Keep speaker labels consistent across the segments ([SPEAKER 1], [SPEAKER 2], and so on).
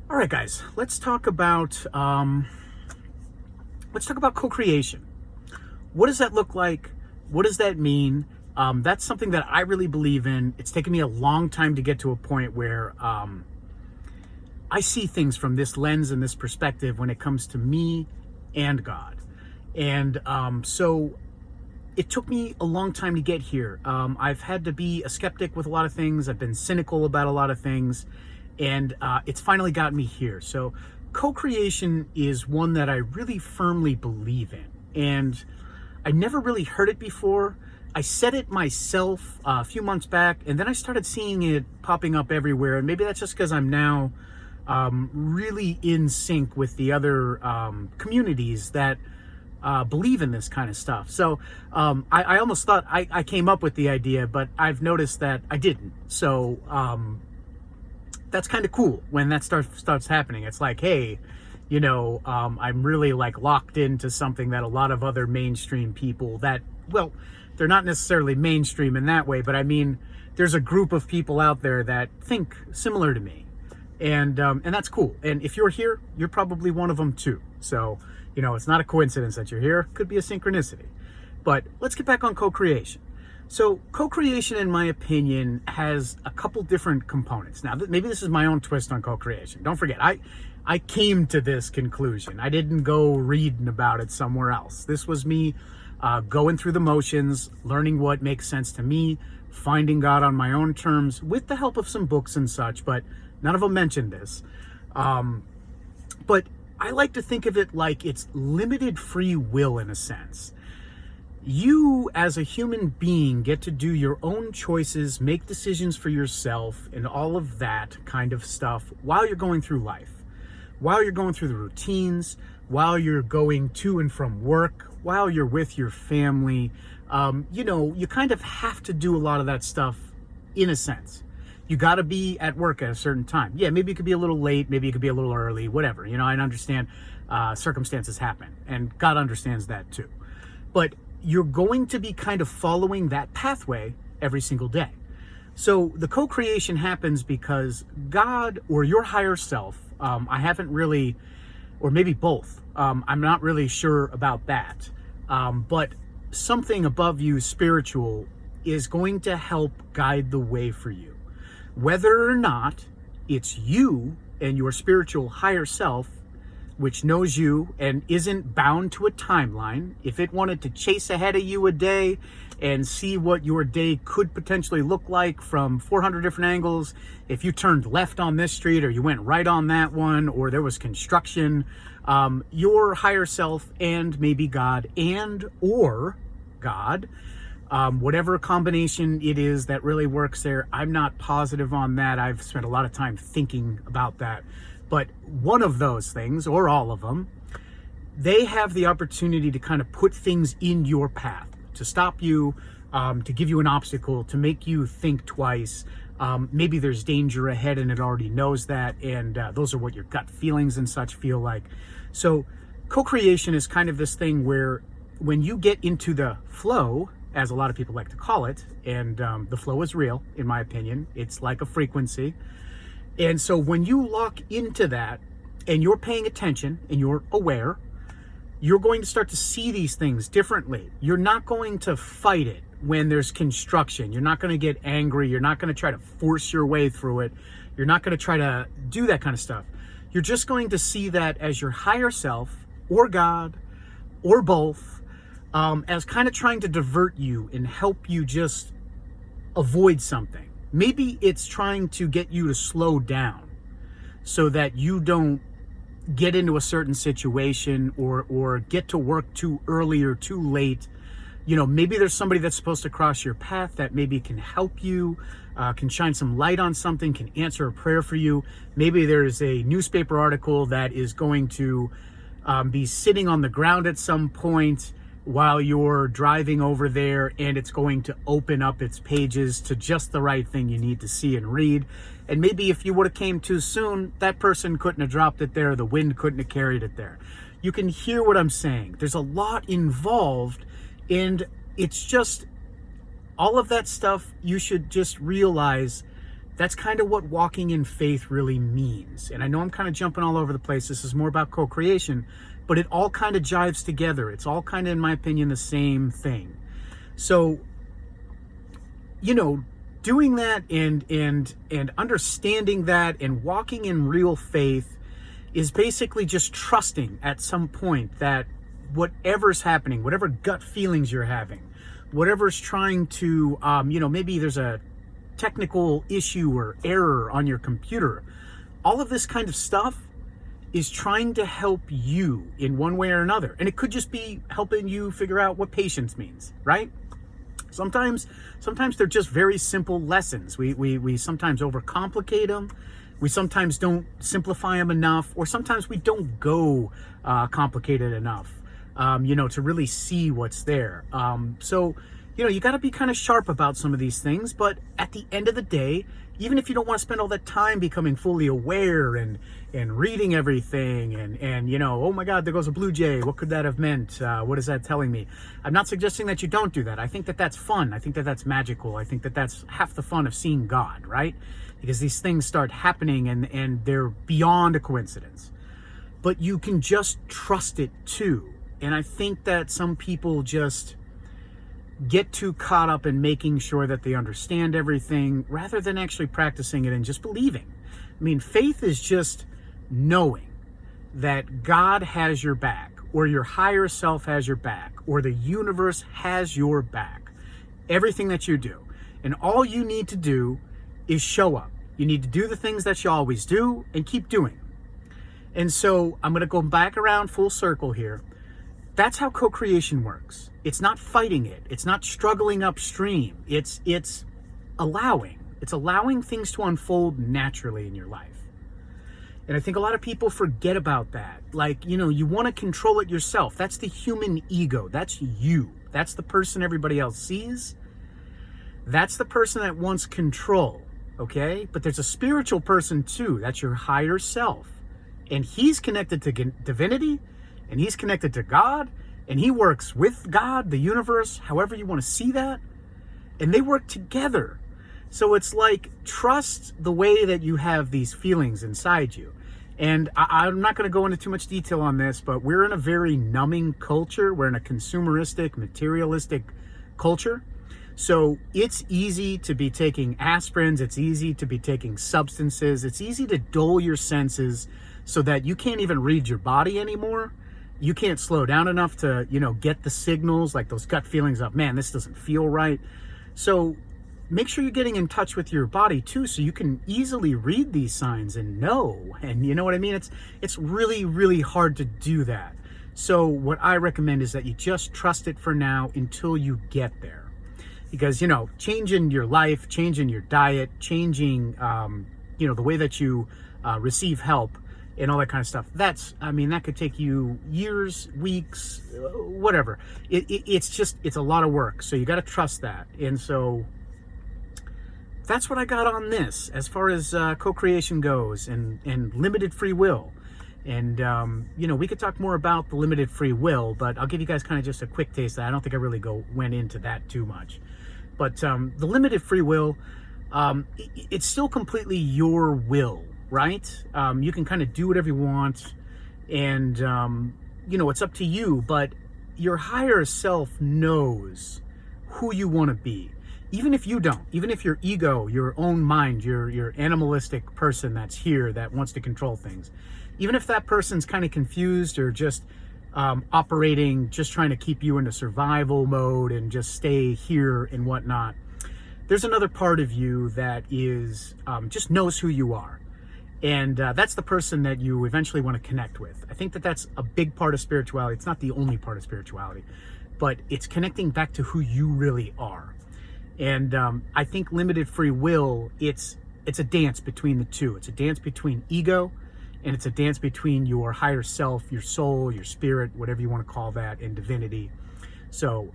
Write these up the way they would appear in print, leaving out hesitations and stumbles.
[SPEAKER 1] All right, guys, let's talk about co-creation. What does that look like? What does that mean? That's something that I really believe in. It's taken me a long time to get to a point where I see things from this lens and this perspective when it comes to me and God. And so it took me a long time to get here. I've had to be a skeptic with a lot of things. I've been cynical about a lot of things. And it's finally got me here. So co-creation is one that I really firmly believe in. And I never really heard it before. I said it myself a few months back, and then I started seeing it popping up everywhere. And maybe that's just because I'm now really in sync with the other communities that believe in this kind of stuff. So I almost thought I came up with the idea, but I've noticed that I didn't. So that's kind of cool when that starts happening. It's like, hey, I'm really like locked into something that a lot of other mainstream people that, well, they're not necessarily mainstream in that way, but I mean, there's a group of people out there that think similar to me, and that's cool. And if you're here, you're probably one of them too. So, it's not a coincidence that you're here. Could be a synchronicity. But let's get back on co-creation. So co-creation, in my opinion, has a couple different components. Now, maybe this is my own twist on co-creation. Don't forget, I came to this conclusion. I didn't go reading about it somewhere else. This was me going through the motions, learning what makes sense to me, finding God on my own terms with the help of some books and such, but none of them mentioned this. But I like to think of it like it's limited free will in a sense. You, as a human being, get to do your own choices, make decisions for yourself, and all of that kind of stuff while you're going through life, while you're going through the routines, while you're going to and from work, while you're with your family. You kind of have to do a lot of that stuff in a sense. You got to be at work at a certain time. Yeah, maybe you could be a little late, maybe you could be a little early, whatever. I understand circumstances happen, and God understands that too. But you're going to be kind of following that pathway every single day. So the co-creation happens because God or your higher self, I haven't really, or maybe both, I'm not really sure about that, but something above you, spiritual, is going to help guide the way for you. Whether or not it's you and your spiritual higher self, which knows you and isn't bound to a timeline. If it wanted to chase ahead of you a day and see what your day could potentially look like from 400 different angles, if you turned left on this street or you went right on that one, or there was construction, your higher self and maybe God or God, whatever combination it is that really works there. I'm not positive on that. I've spent a lot of time thinking about that. But one of those things, or all of them, they have the opportunity to kind of put things in your path, to stop you, to give you an obstacle, to make you think twice. Maybe there's danger ahead and it already knows that, and those are what your gut feelings and such feel like. So co-creation is kind of this thing where when you get into the flow, as a lot of people like to call it, and the flow is real, in my opinion. It's like a frequency. And so when you lock into that and you're paying attention and you're aware, you're going to start to see these things differently. You're not going to fight it when there's construction. You're not going to get angry. You're not going to try to force your way through it. You're not going to try to do that kind of stuff. You're just going to see that as your higher self or God or both, as kind of trying to divert you and help you just avoid something. Maybe it's trying to get you to slow down so that you don't get into a certain situation or get to work too early or too late. Maybe there's somebody that's supposed to cross your path that maybe can help you, can shine some light on something, can answer a prayer for you. Maybe there's a newspaper article that is going to be sitting on the ground at some point while you're driving over there, and it's going to open up its pages to just the right thing you need to see and read. And maybe if you would have came too soon, that person couldn't have dropped it there, the wind couldn't have carried it there. You can hear what I'm saying. There's a lot involved, and it's just all of that stuff. You should just realize That's kind of what walking in faith really means. And I know I'm kind of jumping all over the place. This is more about co-creation, but it all kind of jives together. It's all kind of, in my opinion, the same thing. So, doing that and understanding that and walking in real faith is basically just trusting at some point that whatever's happening, whatever gut feelings you're having, whatever's trying to, maybe there's a technical issue or error on your computer, all of this kind of stuff is trying to help you in one way or another. And it could just be helping you figure out what patience means, right? Sometimes they're just very simple lessons. We sometimes overcomplicate them. We sometimes don't simplify them enough, or sometimes we don't go complicated enough, to really see what's there. So you got to be kind of sharp about some of these things, but at the end of the day, even if you don't want to spend all that time becoming fully aware and reading everything and oh my God, there goes a blue jay. What could that have meant? What is that telling me? I'm not suggesting that you don't do that. I think that that's fun. I think that that's magical. I think that that's half the fun of seeing God, right? Because these things start happening and they're beyond a coincidence. But you can just trust it too. And I think that some people just get too caught up in making sure that they understand everything rather than actually practicing it and just believing. I mean, faith is just knowing that God has your back, or your higher self has your back, or the universe has your back. Everything that you do. And all you need to do is show up. You need to do the things that you always do and keep doing. And so I'm going to go back around full circle here. That's how co-creation works. It's not fighting it. It's not struggling upstream. It's allowing. It's allowing things to unfold naturally in your life. And I think a lot of people forget about that. Like, you want to control it yourself. That's the human ego. That's you. That's the person everybody else sees. That's the person that wants control, okay? But there's a spiritual person too. That's your higher self. And he's connected to divinity, and he's connected to God, and he works with God, the universe, however you want to see that, and they work together. So it's like, trust the way that you have these feelings inside you. And I'm not going to go into too much detail on this, but we're in a very numbing culture. We're in a consumeristic, materialistic culture. So it's easy to be taking aspirins. It's easy to be taking substances. It's easy to dull your senses so that you can't even read your body anymore. You can't slow down enough to, get the signals, like those gut feelings of, man, this doesn't feel right. So make sure you're getting in touch with your body too, so you can easily read these signs and know. And you know what I mean? It's really, really hard to do that. So what I recommend is that you just trust it for now until you get there. Because, changing your life, changing your diet, changing, the way that you receive help, and all that kind of stuff. That could take you years, weeks, whatever. It's a lot of work. So you got to trust that. And so that's what I got on this as far as co-creation goes and limited free will. And, we could talk more about the limited free will, but I'll give you guys kind of just a quick taste of that. I don't think I really went into that too much. But the limited free will, it's still completely your will. Right? You can kind of do whatever you want, and it's up to you, but your higher self knows who you want to be. Even if you don't, even if your ego, your own mind, your animalistic person that's here that wants to control things, even if that person's kind of confused or just operating, just trying to keep you into survival mode and just stay here and whatnot, there's another part of you that is just knows who you are. And that's the person that you eventually want to connect with. I think that that's a big part of spirituality. It's not the only part of spirituality, but it's connecting back to who you really are. And I think limited free will, it's a dance between the two. It's a dance between ego, and it's a dance between your higher self, your soul, your spirit, whatever you want to call that, and divinity. So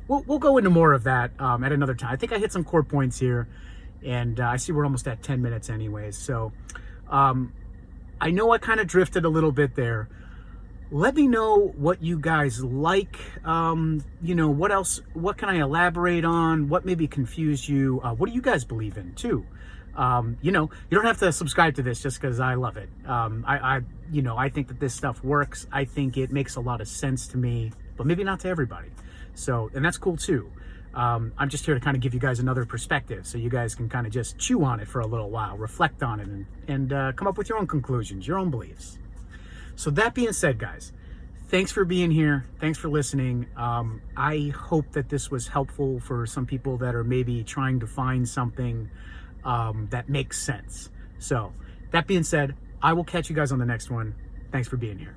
[SPEAKER 1] we'll go into more of that at another time. I think I hit some core points here, and I see we're almost at 10 minutes anyways. So I know I kind of drifted a little bit there. Let me know what you guys like. What else? What can I elaborate on? What maybe confused you? What do you guys believe in too? You know, you don't have to subscribe to this just because I love it. You know, I think that this stuff works. I think it makes a lot of sense to me, but maybe not to everybody. So, and that's cool too. I'm just here to kind of give you guys another perspective so you guys can kind of just chew on it for a little while, reflect on it, and come up with your own conclusions, your own beliefs. So that being said, guys, thanks for being here. Thanks for listening. I hope that this was helpful for some people that are maybe trying to find something that makes sense. So that being said, I will catch you guys on the next one. Thanks for being here.